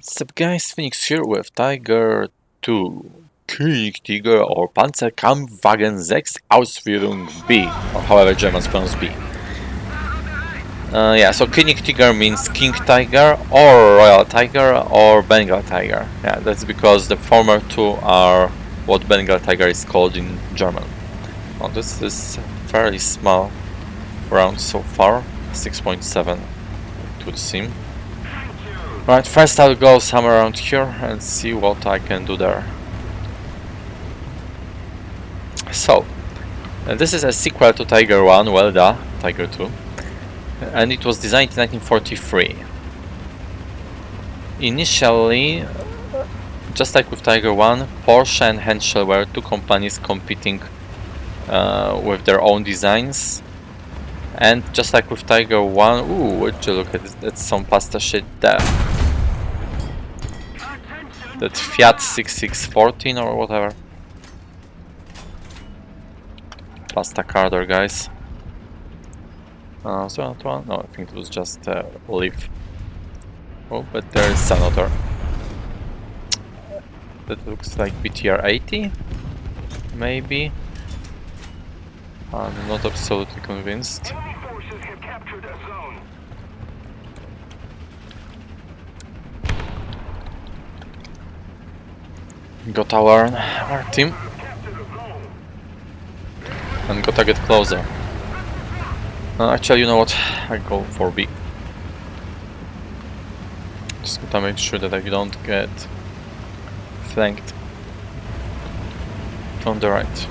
What's up guys, Phoenix here with Tiger 2 König Tiger or Panzerkampfwagen 6 Ausführung B, or however Germans pronounce B. Yeah, so König Tiger means King Tiger or Royal Tiger or Bengal Tiger. Yeah, that's because the former two are what Bengal Tiger is called in German. Oh, this is fairly small round so far, 6.7 it would seem. Right, first I'll go somewhere around here and see what I can do there. So, this is a sequel to Tiger 1, well done, Tiger 2. And it was designed in 1943. Initially, just like with Tiger 1, Porsche and Henschel were two companies competing with their own designs. And just like with Tiger 1, ooh, would you look at this, that's some pasta shit there. That Fiat 6614 or whatever. Pasta car there, guys. So that one? No, I think it was just a Leaf. Oh, but there is another. That looks like BTR 80? Maybe? I'm not absolutely convinced. Got our team. And gotta get closer. Actually, you know what? I go for B. Just gotta make sure that I don't get flanked from the right.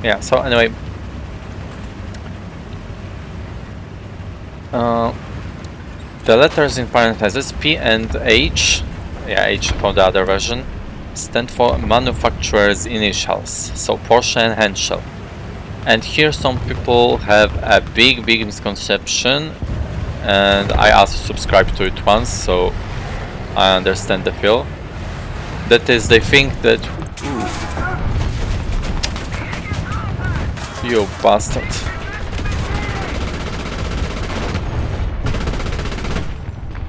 Yeah, so anyway. The letters in parentheses P and H, yeah, H for the other version, stand for manufacturer's initials, so Porsche and Henschel. And here some people have a big misconception, and I also subscribed to it once, so I understand the feel. That is, they think that... Ooh. You bastard.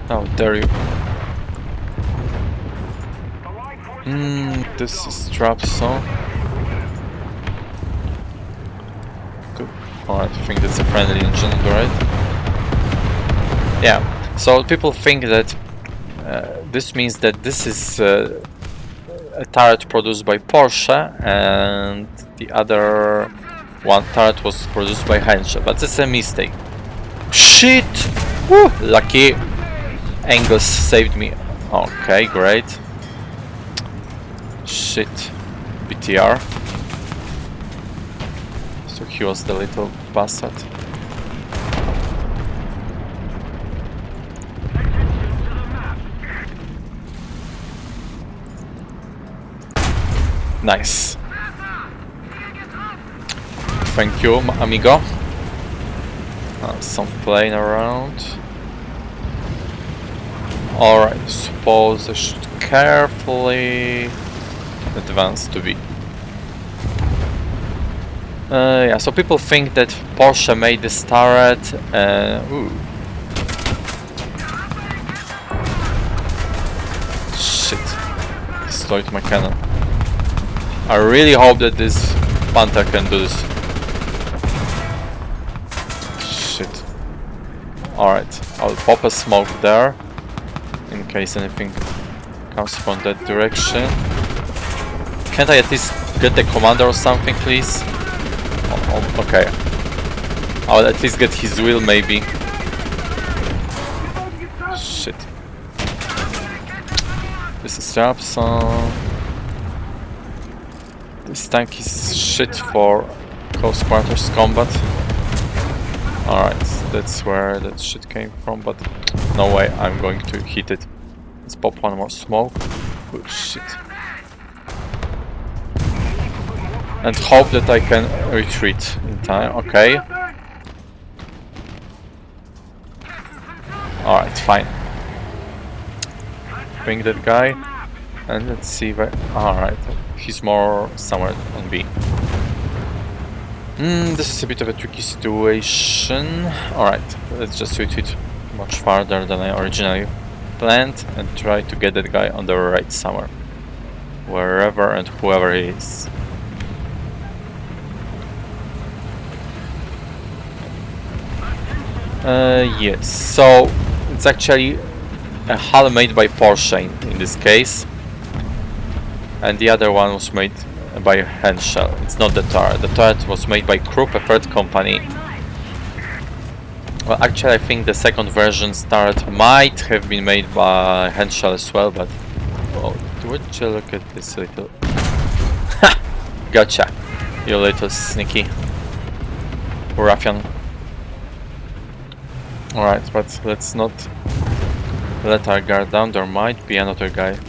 How dare you. This is trap zone. Good. Oh, I think that's a friendly engine, right? Yeah, so people think that this means that this is a turret produced by Porsche and the other one turret was produced by Henschel, but it's a mistake. Shit! Woo! Lucky. Angus saved me. Okay, great. Shit. BTR. So he was the little bastard. Nice. Thank you, amigo. Some plane around. Alright, suppose I should carefully advance to B. Yeah, so people think that Porsche made this turret. Ooh. Shit. Destroyed my cannon. I really hope that this Panther can do this. Shit. Alright, I'll pop a smoke there. In case anything comes from that direction. Can't I at least get the commander or something, please? Oh, okay. I'll at least get his wheel, maybe. Shit. This is Rapson. This tank is shit for close quarters combat. Alright, that's where that shit came from, but no way I'm going to hit it. Let's pop one more smoke. Oh shit. And hope that I can retreat in time. Okay. Alright, fine. Bring that guy. And let's see where... Alright, he's more somewhere on B. This is a bit of a tricky situation. Alright, let's just retreat much farther than I originally plant and try to get that guy on the right somewhere. Wherever and whoever he is. Yes, so it's actually a hull made by Porsche in this case. And the other one was made by Henschel. It's not the turret. The turret was made by Krupp, a third company. Well, actually I think the second version's turret might have been made by Henschel as well, but... Oh, would you look at this little... Ha! Gotcha! You little sneaky ruffian. Alright, but let's not let our guard down. There might be another guy.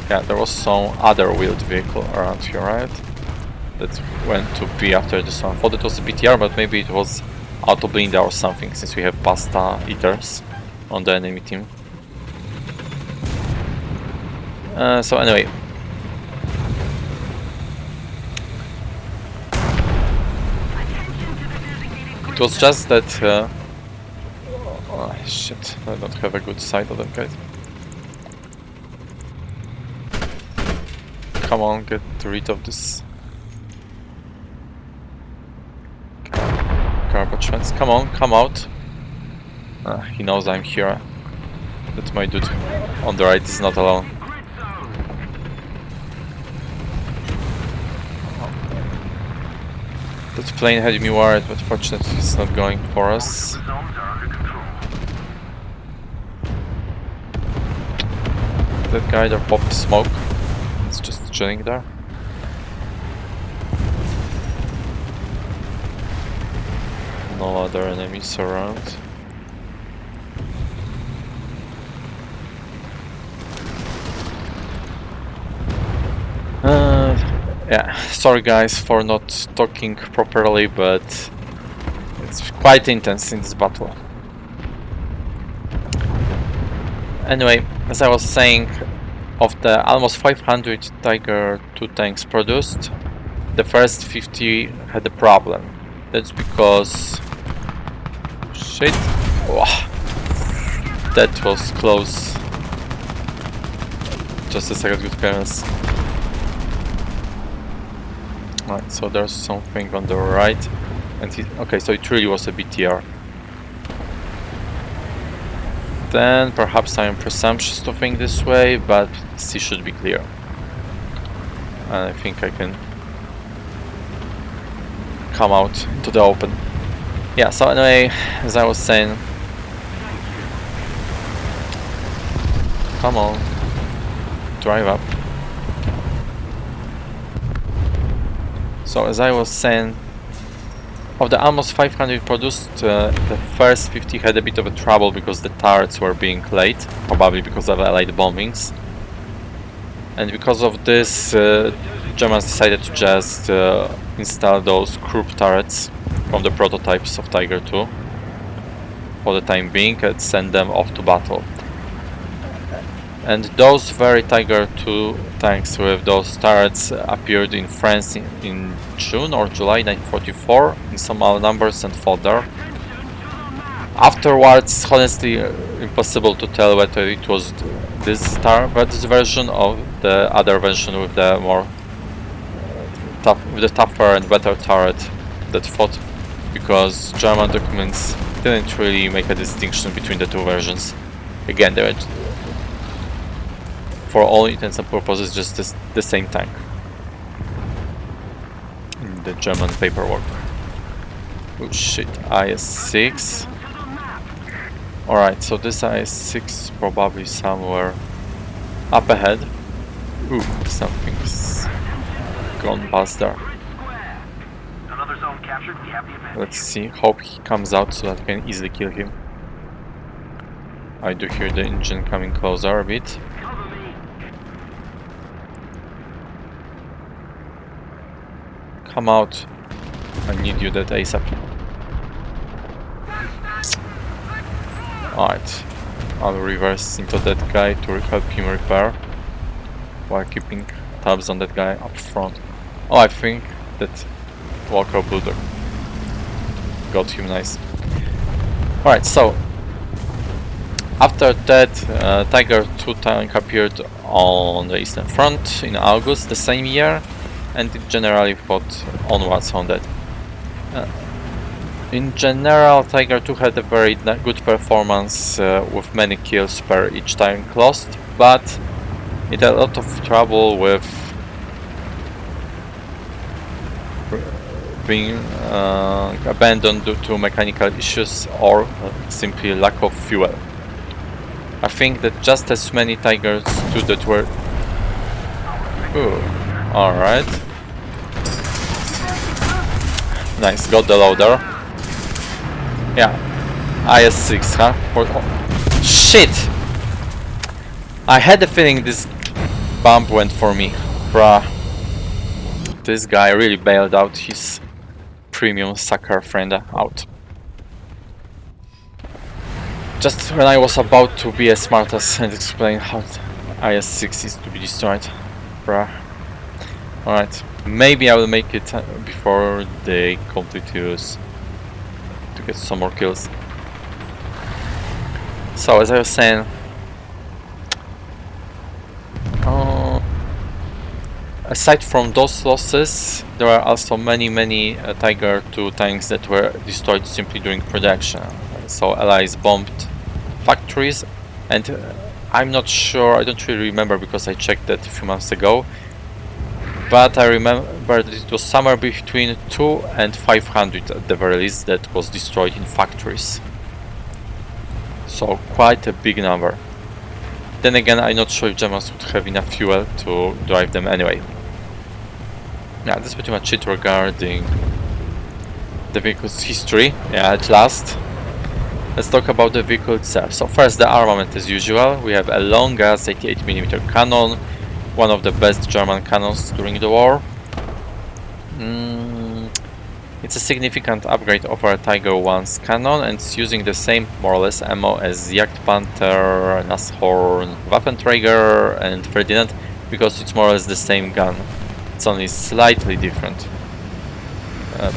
There was some other wheeled vehicle around here, right? That went to be after this one. I thought it was a BTR, but maybe it was auto blinder or something, since we have pasta eaters on the enemy team. So anyway. It was just that... oh shit, I don't have a good sight of them, guys. Come on, get rid of this garbage fence. Come on, come out. He knows I'm here. That my dude on the right is not alone. That plane had me worried, but fortunately it's not going for us. That guy there popped smoke. It's just chilling there. No other enemies around. Yeah, sorry guys for not talking properly, but it's quite intense in this battle. Anyway, as I was saying, of the almost 500 Tiger II tanks produced, the first 50 had a problem. That's because... shit! Oh, that was close. Just a second, good parents. Right, so there's something on the right, and okay, so it really was a BTR. Then perhaps I am presumptuous to think this way, but C should be clear. And I think I can come out to the open. Yeah, so anyway, as I was saying, come on, drive up. So as I was saying, of the almost 500 produced, the first 50 had a bit of a trouble because the turrets were being late, probably because of Allied bombings. And because of this, Germans decided to just install those Krupp turrets from the prototypes of Tiger II for the time being and send them off to battle. And those very Tiger II tanks with those turrets appeared in France in June or July 1944 in some numbers and fought there. Afterwards, honestly, impossible to tell whether it was this version or the other version with the more tougher and better turret that fought, because German documents didn't really make a distinction between the two versions. Again, they were, for all intents and purposes, just the same tank in the German paperwork. Oh shit, IS-6. Alright, so this IS-6 is probably somewhere up ahead. Ooh, something's gone past there. Let's see, hope he comes out so that I can easily kill him. I do hear the engine coming closer a bit. Come out. I need you that ASAP. Alright. I'll reverse into that guy to help him repair, while keeping tabs on that guy up front. Oh, I think that Walker Bulldog got him nice. Alright, so After that, Tiger II tank appeared on the Eastern Front in August the same year, and it generally fought onwards on that. In general, Tiger II had a very good performance with many kills per each tank lost, but it had a lot of trouble with being abandoned due to mechanical issues or simply lack of fuel. I think that just as many Tigers II that were... Ooh, alright. Nice, got the loader. Yeah, IS-6, huh? Shit! I had a feeling this bump went for me. Bruh. This guy really bailed out his premium sucker friend out. Just when I was about to be as smart as and explain how IS-6 is to be destroyed. Bruh. Alright, maybe I will make it before they complete use to get some more kills. So as I was saying, aside from those losses, there are also many Tiger II tanks that were destroyed simply during production. So Allies bombed factories, and I'm not sure, I don't really remember because I checked that a few months ago, but I remember that it was somewhere between 200 and 500 at the very least that was destroyed in factories. So quite a big number. Then again, I'm not sure if Germans would have enough fuel to drive them anyway. Yeah, that's pretty much it regarding the vehicle's history. Yeah, at last. Let's talk about the vehicle itself. So first, the armament as usual. We have a long-gas 88mm cannon, one of the best German cannons during the war. It's a significant upgrade over Tiger I's cannon, and it's using the same, more or less, ammo as Jagdpanther, Nashorn, Waffenträger and Ferdinand, because it's more or less the same gun. It's only slightly different.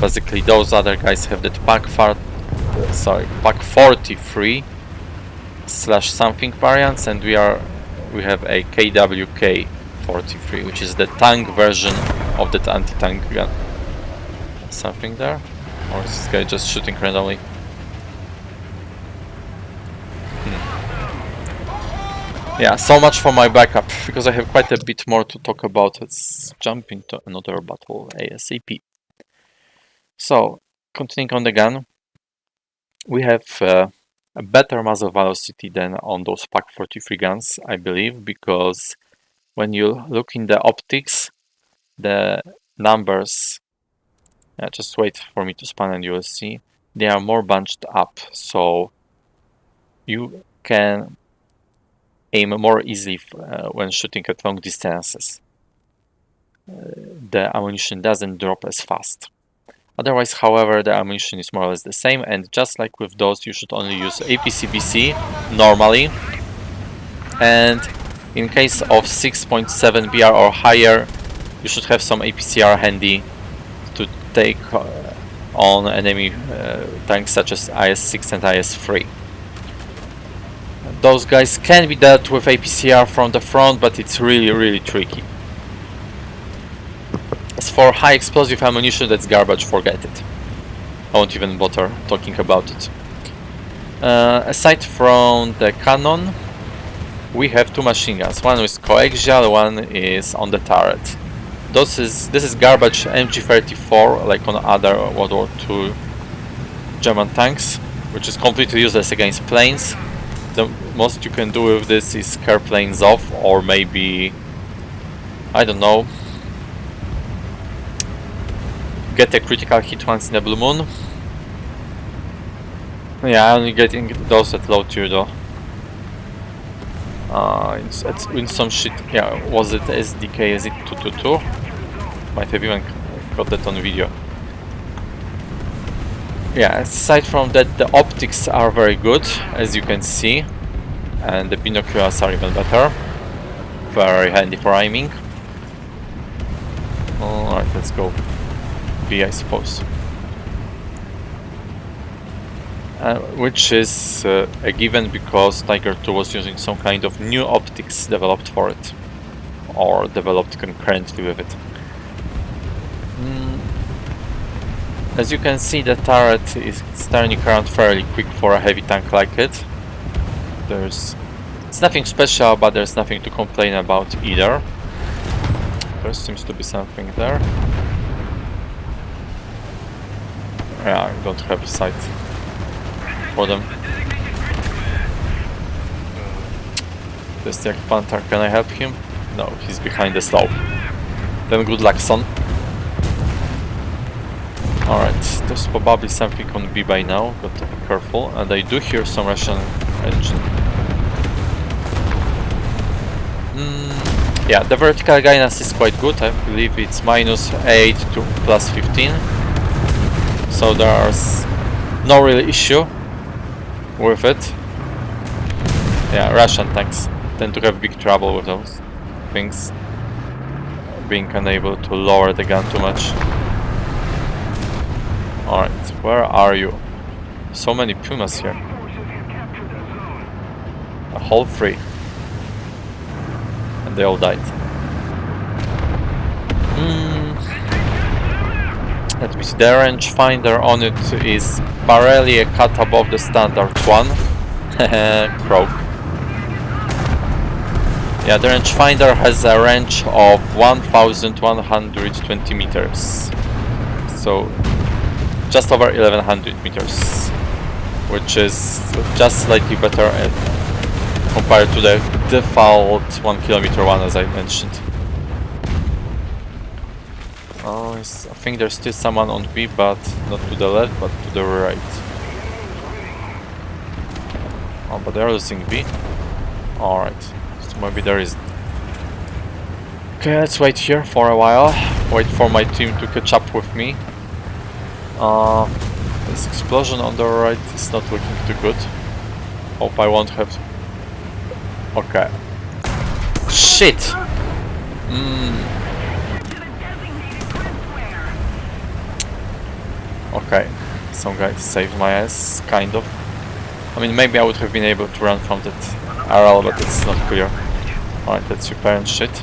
Basically, those other guys have that Pak 43 slash something variants, and we have a KWK 43, which is the tank version of that anti-tank gun. Something there? Or is this guy just shooting randomly? Yeah, so much for my backup, because I have quite a bit more to talk about. Let's jump into another battle ASAP. So, continuing on the gun, we have a better muzzle velocity than on those Pak 43 guns, I believe, because when you look in the optics, the numbers, just wait for me to span and you will see, they are more bunched up, so you can aim more easily when shooting at long distances. The ammunition doesn't drop as fast. Otherwise, however, the ammunition is more or less the same, and just like with those, you should only use APCBC normally. And in case of 6.7 BR or higher, you should have some APCR handy to take on enemy tanks such as IS-6 and IS-3. Those guys can be dealt with APCR from the front, but it's really tricky. As for high explosive ammunition, that's garbage, forget it. I won't even bother talking about it. Aside from the cannon, we have two machine guns. One is coaxial, one is on the turret. This is garbage MG34, like on other World War II German tanks, which is completely useless against planes. The most you can do with this is scare planes off, or maybe, I don't know, get a critical hit once in a blue moon. Yeah, I'm only getting those at low tier though. In some shit, yeah, was it SDK, is it 222? Might have even got that on video. Yeah, aside from that, the optics are very good, as you can see, and the binoculars are even better. Very handy for aiming. Alright, let's go B, I suppose. which is a given because Tiger 2 was using some kind of new optics developed for it, or developed concurrently with it. As you can see, the turret is turning around fairly quick for a heavy tank like it. It's nothing special, but there's nothing to complain about either. There seems to be something there. Yeah, I don't have sight for them. This the Panther, can I help him? No, he's behind the slope. Then good luck, son. Alright, there's probably something on B by now, got to be careful. And I do hear some Russian engine. Yeah, the vertical guidance is quite good. I believe it's -8 to +15. So there's no real issue with it. Yeah, Russian tanks tend to have big trouble with those things. Being unable to lower the gun too much. Alright, where are you? So many Pumas here. A whole 3. And they all died. Let me see, the rangefinder on it is barely a cut above the standard one. Croak. Yeah, the rangefinder has a range of 1120 meters. So just over 1100 meters, which is just slightly better compared to the default 1 kilometer one, as I mentioned. Oh, I think there's still someone on B, but not to the left, but to the right. Oh, but they're losing B. Alright, so maybe there is. Okay, let's wait here for a while. Wait for my team to catch up with me. This explosion on the right is not looking too good. Hope I won't have. Okay. Shit! Okay, some guy saved my ass, kind of. I mean, maybe I would have been able to run from that RL, but it's not clear. Alright, let's repair and shit.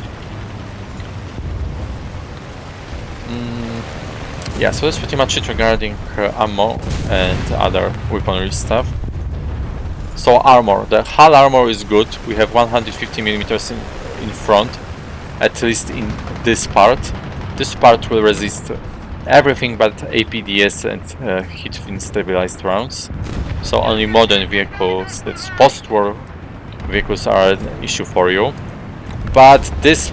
Yeah, so that's pretty much it regarding ammo and other weaponry stuff. So armor, the hull armor is good. We have 150mm in front, at least in this part. This part will resist everything but APDS and hit-fin stabilized rounds. So only modern vehicles, that's post-war vehicles, are an issue for you. But this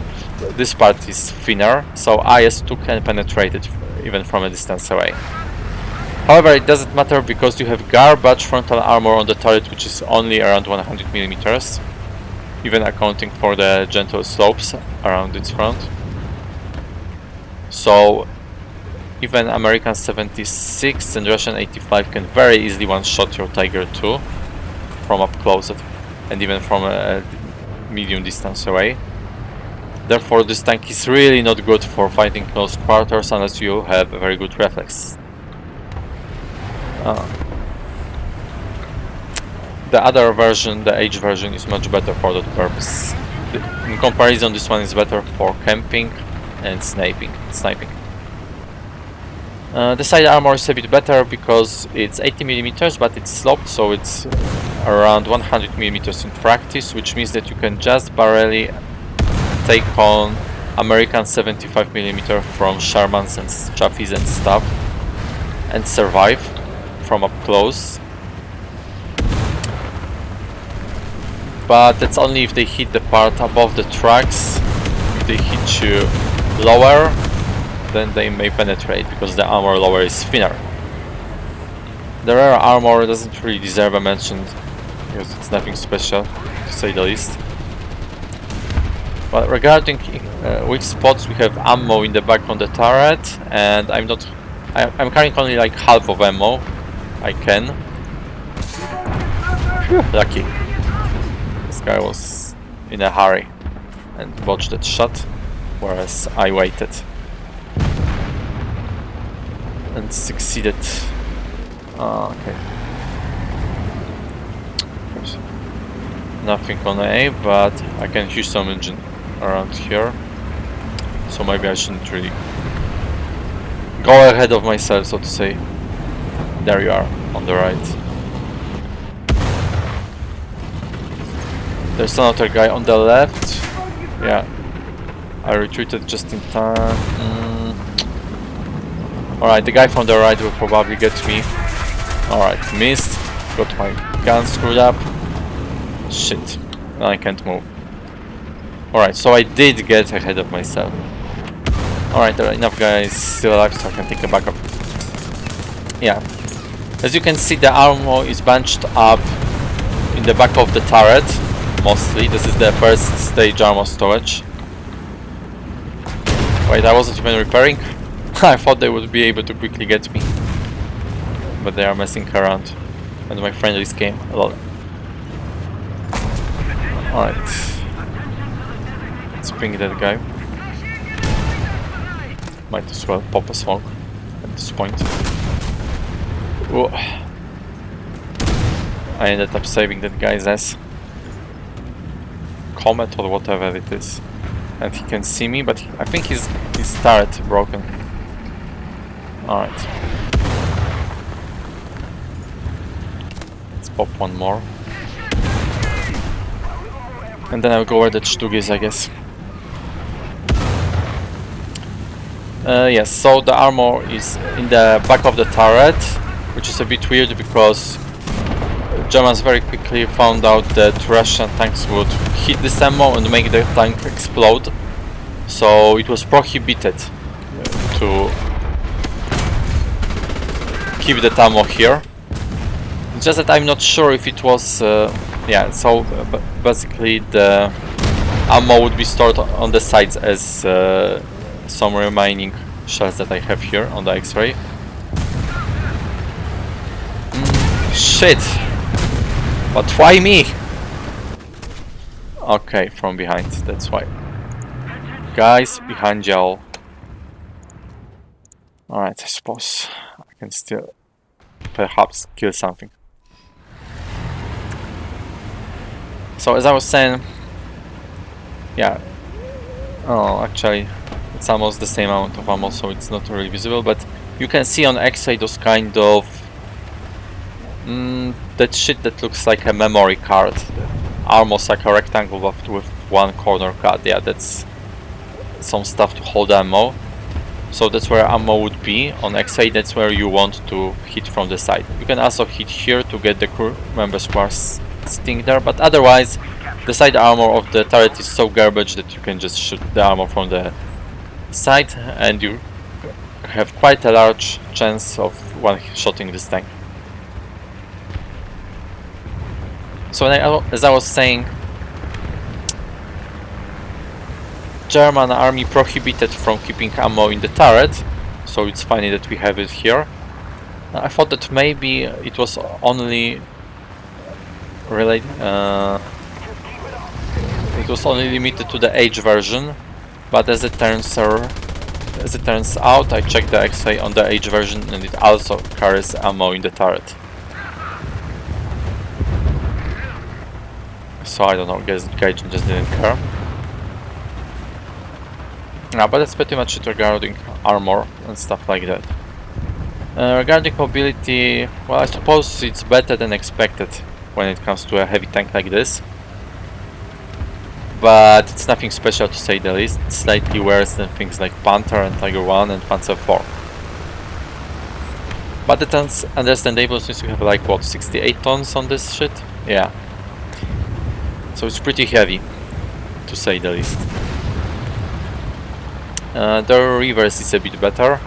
part is thinner, so IS-2 can penetrate it even from a distance away. However, it doesn't matter because you have garbage frontal armor on the turret, which is only around 100mm, even accounting for the gentle slopes around its front. So even American 76 and Russian 85 can very easily one-shot your Tiger 2 from up close and even from a medium distance away. Therefore, this tank is really not good for fighting close quarters unless you have a very good reflex. The other version, the H version, is much better for that purpose. In comparison, this one is better for camping and sniping. The side armor is a bit better because it's 80mm, but it's sloped, so it's around 100mm in practice, which means that you can just barely take on American 75mm from Shermans and Chaffees and stuff and survive from up close. But that's only if they hit the part above the tracks. If they hit you lower, then they may penetrate because the armor lower is thinner. The rear armor doesn't really deserve a mention because it's nothing special, to say the least. But regarding weak spots, we have ammo in the back on the turret, and I'm carrying only like half of ammo. I can. Phew, lucky. This guy was in a hurry and botched that shot, whereas I waited and succeeded. Okay. Nothing on A, but I can hear some engine around here. So maybe I shouldn't really go ahead of myself, so to say. There you are, on the right. There's another guy on the left. Yeah. I retreated just in time. Alright, the guy from the right will probably get me. Alright, missed. Got my gun screwed up. Shit. Now I can't move. Alright, so I did get ahead of myself. Alright, there are enough guys still alive so I can take a backup. Yeah. As you can see, the armor is bunched up in the back of the turret. Mostly. This is the first stage armor storage. Wait, I wasn't even repairing? I thought they would be able to quickly get me. But they are messing around. And my friendlies came. Lol. Alright. Let's bring that guy. Might as well pop a smoke at this point. Whoa. I ended up saving that guy's ass. Comet or whatever it is. And he can see me, but I think his turret broken. Alright. Let's pop one more. And then I'll go where the Stug is, I guess. Yes, so the armor is in the back of the turret, which is a bit weird because Germans very quickly found out that Russian tanks would hit this ammo and make the tank explode. So it was prohibited to keep the ammo here. It's just that I'm not sure if it was... yeah, so basically the ammo would be stored on the sides as some remaining shells that I have here on the X-ray. Shit! But why me? Okay, from behind, that's why. Guys, behind y'all. Alright, I suppose I can still perhaps kill something. So as I was saying, yeah, oh actually it's almost the same amount of ammo, so it's not really visible, but you can see on X-ray those kind of that shit that looks like a memory card, almost like a rectangle with one corner cut. Yeah, that's some stuff to hold ammo. So that's where ammo would be on X-ray. That's where you want to hit from the side. You can also hit here to get the crew members who are sitting there, but otherwise the side armor of the turret is so garbage that you can just shoot the armor from the side and you have quite a large chance of one-shotting this tank. So as I was saying, German army prohibited from keeping ammo in the turret, so it's funny that we have it here. I thought that maybe it was only related, it was only limited to the H version, but as it turns out, I checked the X-ray on the H version and it also carries ammo in the turret. So I don't know, Gaijin just didn't care. But that's pretty much it regarding armor and stuff like that. Regarding mobility, well, I suppose it's better than expected when it comes to a heavy tank like this. But it's nothing special to say the least. It's slightly worse than things like Panther and Tiger 1 and Panzer 4. But it's understandable since we have like, what, 68 tons on this shit? Yeah. So it's pretty heavy, to say the least. The reverse is a bit better,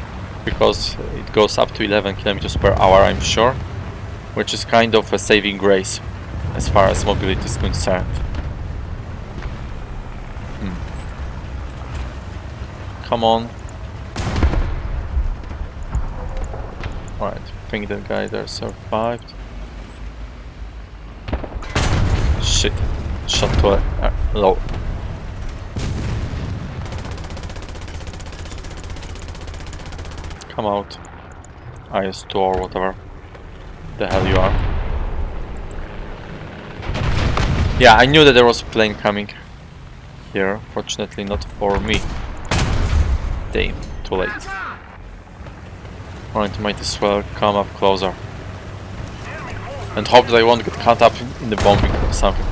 because it goes up to 11 km per hour, I'm sure, which is kind of a saving grace as far as mobility is concerned. Come on. Alright, I think that guy there survived. Shit, shot to a low. Come out. IS-2 or whatever the hell you are. Yeah, I knew that there was a plane coming here. Fortunately, not for me. Damn, too late. Alright, might as well come up closer. And hope that I won't get caught up in the bombing or something.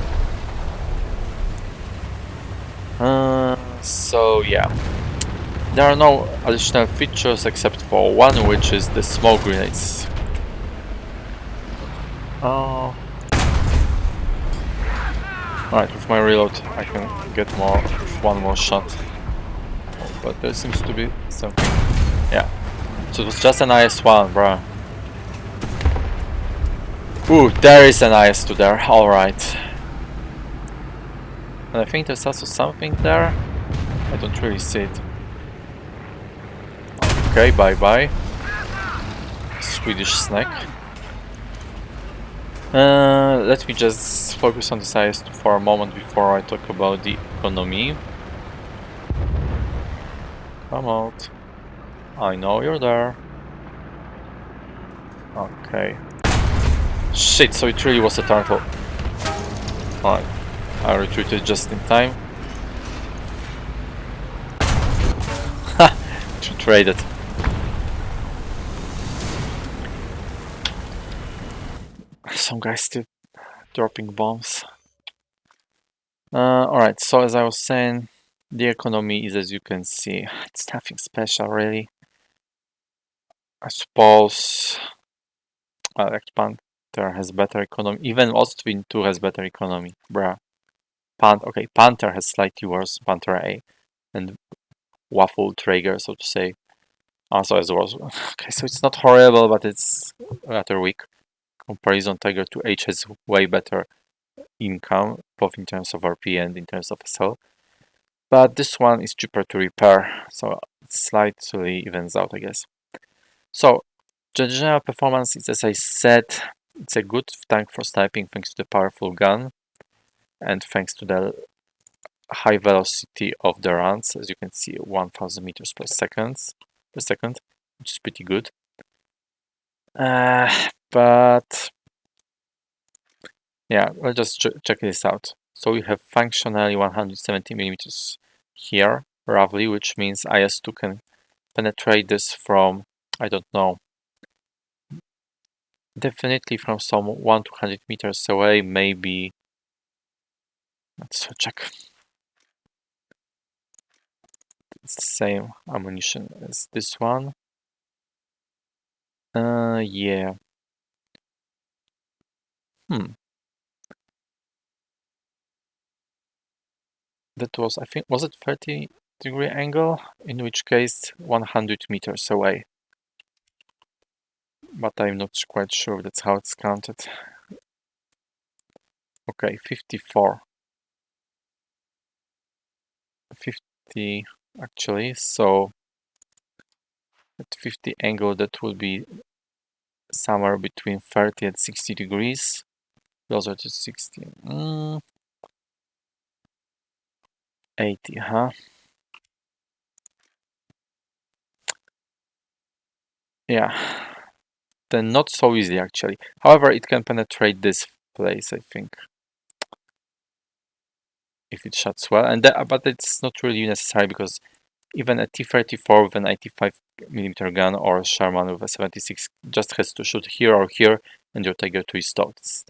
So yeah. There are no additional features except for one, which is the smoke grenades. Oh. Alright, with my reload I can get more with one more shot. But there seems to be something. Yeah. So it was just an IS-1, bruh. Ooh, there is an IS-2 there, alright. And I think there's also something there. I don't really see it. Okay, bye-bye. Swedish snack. Let me just focus on this IS-2 for a moment before I talk about the economy. Come out. I know you're there. Okay. Shit, so it really was a turtle. Alright. I retreated just in time. Ha! Traded. Some guys still dropping bombs. Alright, so as I was saying, the economy is, as you can see, it's nothing special really. I suppose Panther has better economy. Even Ostwind 2 has better economy, bruh. Okay, Panther has slightly worse, Panther A, and Waffle Traeger, so to say. Also as well. Okay, so it's not horrible, but it's rather weak. Comparison Tiger 2H has way better income, both in terms of RP and in terms of SL. But this one is cheaper to repair, so it slightly evens out, I guess. So, the general performance is, as I said, it's a good tank for sniping thanks to the powerful gun and thanks to the high velocity of the runs. As you can see, 1000 meters per second, which is pretty good. But yeah, we'll just check this out. So we have functionally 170 millimeters here, roughly, which means IS-2 can penetrate this from, I don't know, definitely from some 1 to 100 meters away, maybe. Let's check. It's the same ammunition as this one. Yeah. That was, I think, was it 30-degree angle? In which case, 100 meters away. But I'm not quite sure that's how it's counted. Okay, 54. 50 actually, so at 50 angle that would be somewhere between 30 and 60 degrees. Closer to 60. 80, huh? Yeah. Then not so easy actually. However, it can penetrate this place, I think. If it shuts well, and but it's not really necessary because even a T-34 with an 85mm gun or Sherman with a 76 just has to shoot here or here and your Tiger 2 is stopped.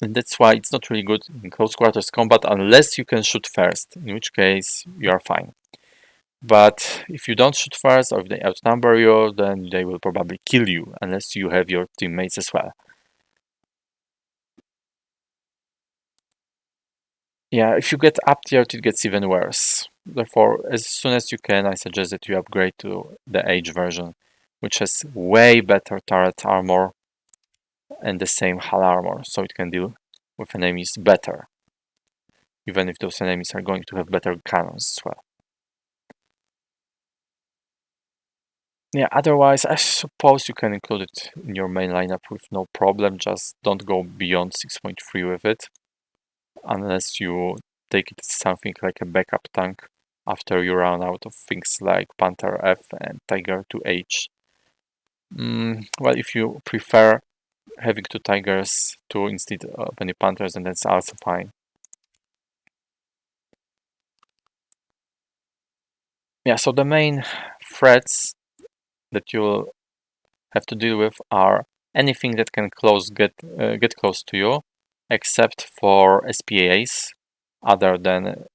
And that's why it's not really good in close quarters combat unless you can shoot first, in which case you are fine. But if you don't shoot first or if they outnumber you, then they will probably kill you unless you have your teammates as well. Yeah, if you get up tiered, it gets even worse. Therefore, as soon as you can, I suggest that you upgrade to the H version, which has way better turret armor and the same hull armor, so it can deal with enemies better, even if those enemies are going to have better cannons as well. Yeah, otherwise, I suppose you can include it in your main lineup with no problem, just don't go beyond 6.3 with it, unless you take it as something like a backup tank after you run out of things like Panther F and Tiger 2H. Well, if you prefer having 2 tigers, 2 instead of any panthers, and that's also fine. Yeah, so the main threats that you will have to deal with are anything that can get close to you, except for SPAs, other than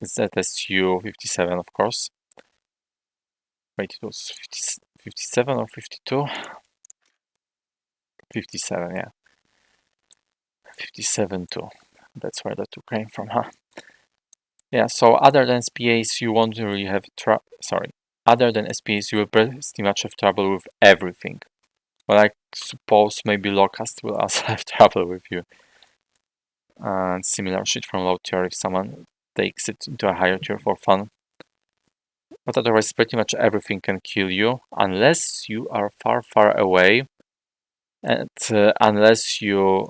ZSU 57, of course. Wait, it was 57 or 52? 57, yeah. 57 too. That's where the 2 came from, huh? Yeah, so other than SPAs, you won't really have other than SPAs, you will pretty much have trouble with everything. Well, I suppose maybe Locust will also have trouble with you. And similar shit from low tier if someone takes it into a higher tier for fun. But otherwise, pretty much everything can kill you, unless you are far, far away, and unless you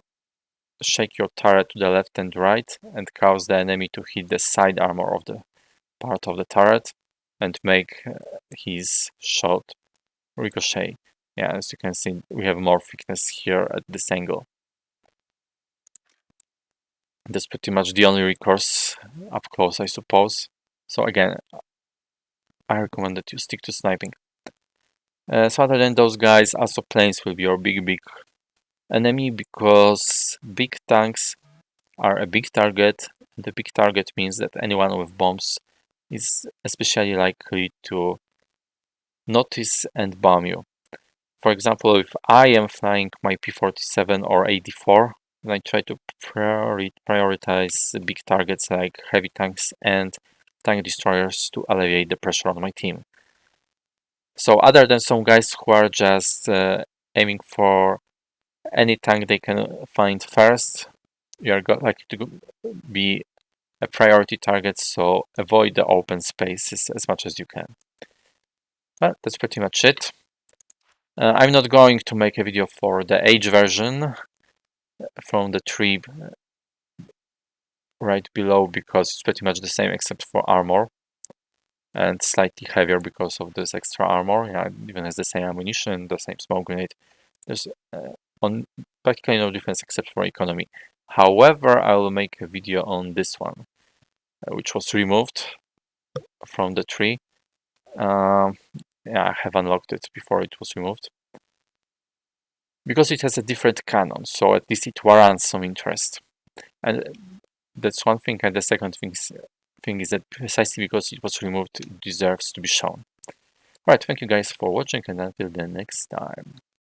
shake your turret to the left and right and cause the enemy to hit the side armor of the part of the turret and make his shot ricochet. Yeah, as you can see, we have more thickness here at this angle. That's pretty much the only recourse up close, I suppose. So again, I recommend that you stick to sniping. So other than those guys, also planes will be your big enemy, because big tanks are a big target. The big target means that anyone with bombs is especially likely to notice and bomb you. For example, if I am flying my P-47 or 84, then I try to prioritize big targets like heavy tanks and tank destroyers to alleviate the pressure on my team. So other than some guys who are just aiming for any tank they can find first, you are likely to be a priority target, so avoid the open spaces as much as you can. But that's pretty much it. I'm not going to make a video for the H version from the tree right below, because it's pretty much the same except for armor, and slightly heavier because of this extra armor. Yeah, it even has the same ammunition, the same smoke grenade. There's practically no difference except for economy. However, I will make a video on this one, which was removed from the tree. Yeah, I have unlocked it before it was removed, because it has a different cannon, so at least it warrants some interest. And that's one thing, and the second thing is that precisely because it was removed, it deserves to be shown. Alright, thank you guys for watching, and until the next time.